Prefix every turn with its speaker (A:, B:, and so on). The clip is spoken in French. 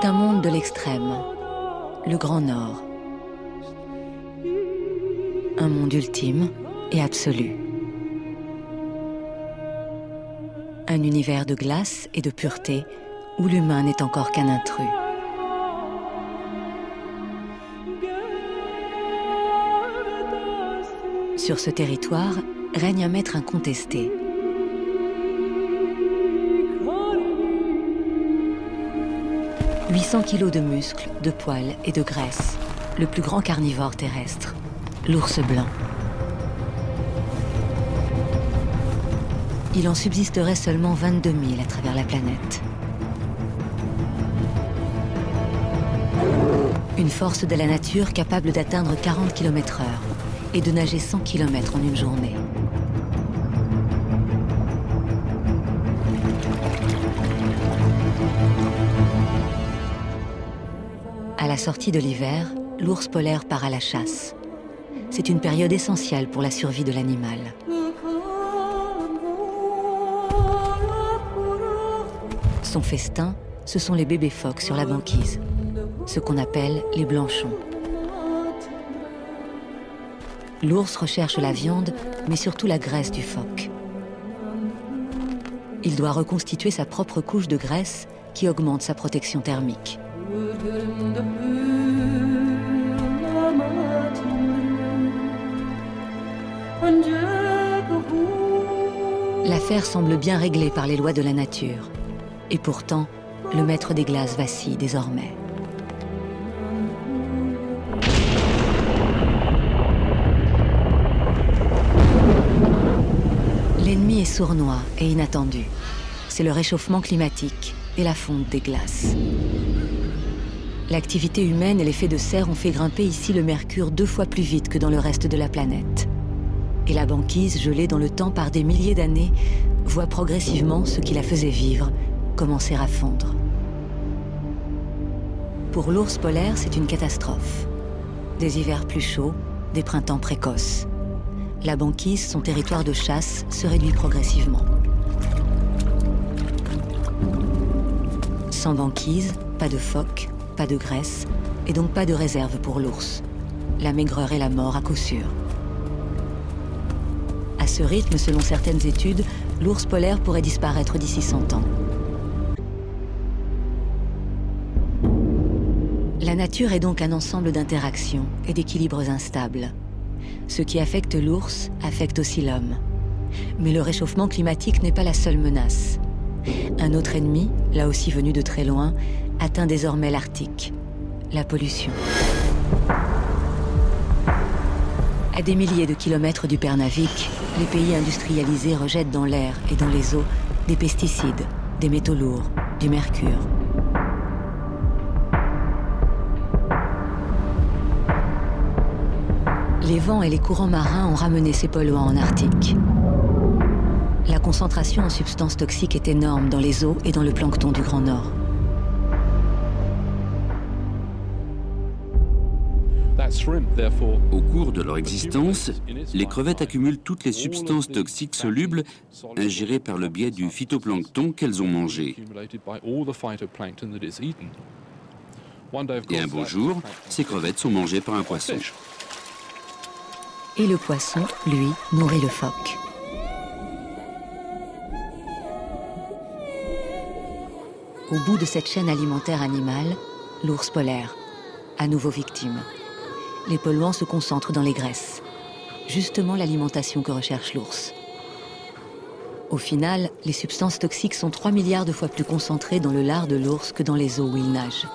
A: C'est un monde de l'extrême, le Grand Nord. Un monde ultime et absolu. Un univers de glace et de pureté où l'humain n'est encore qu'un intrus. Sur ce territoire règne un maître incontesté. « 800 kilos de muscles, de poils et de graisse. Le plus grand carnivore terrestre, l'ours blanc. Il en subsisterait seulement 22 000 à travers la planète. Une force de la nature capable d'atteindre 40 km/h et de nager 100 km en une journée. À la sortie de l'hiver, l'ours polaire part à la chasse. C'est une période essentielle pour la survie de l'animal. Son festin, ce sont les bébés phoques sur la banquise, ce qu'on appelle les blanchons. L'ours recherche la viande, mais surtout la graisse du phoque. Il doit reconstituer sa propre couche de graisse qui augmente sa protection thermique. L'affaire semble bien réglée par les lois de la nature. Et pourtant, le maître des glaces vacille désormais. L'ennemi est sournois et inattendu. C'est le réchauffement climatique et la fonte des glaces. L'activité humaine et l'effet de serre ont fait grimper ici le mercure 2 fois plus vite que dans le reste de la planète. Et la banquise, gelée dans le temps par des milliers d'années, voit progressivement ce qui la faisait vivre commencer à fondre. Pour l'ours polaire, c'est une catastrophe. Des hivers plus chauds, des printemps précoces. La banquise, son territoire de chasse, se réduit progressivement. Sans banquise, pas de phoques, pas de graisse, et donc pas de réserve pour l'ours. La maigreur et la mort à coup sûr. À ce rythme, selon certaines études, l'ours polaire pourrait disparaître d'ici 100 ans. La nature est donc un ensemble d'interactions et d'équilibres instables. Ce qui affecte l'ours affecte aussi l'homme. Mais le réchauffement climatique n'est pas la seule menace. Un autre ennemi, là aussi venu de très loin, atteint désormais l'Arctique, la pollution. À des milliers de kilomètres du Pernavik, les pays industrialisés rejettent dans l'air et dans les eaux des pesticides, des métaux lourds, du mercure. Les vents et les courants marins ont ramené ces polluants en Arctique. La concentration en substances toxiques est énorme dans les eaux et dans le plancton du Grand Nord.
B: Au cours de leur existence, les crevettes accumulent toutes les substances toxiques solubles ingérées par le biais du phytoplancton qu'elles ont mangé. Et un beau jour, ces crevettes sont mangées par un poisson.
A: Et le poisson, lui, nourrit le phoque. Au bout de cette chaîne alimentaire animale, l'ours polaire, à nouveau victime. Les polluants se concentrent dans les graisses. Justement l'alimentation que recherche l'ours. Au final, les substances toxiques sont 3 milliards de fois plus concentrées dans le lard de l'ours que dans les eaux où il nage.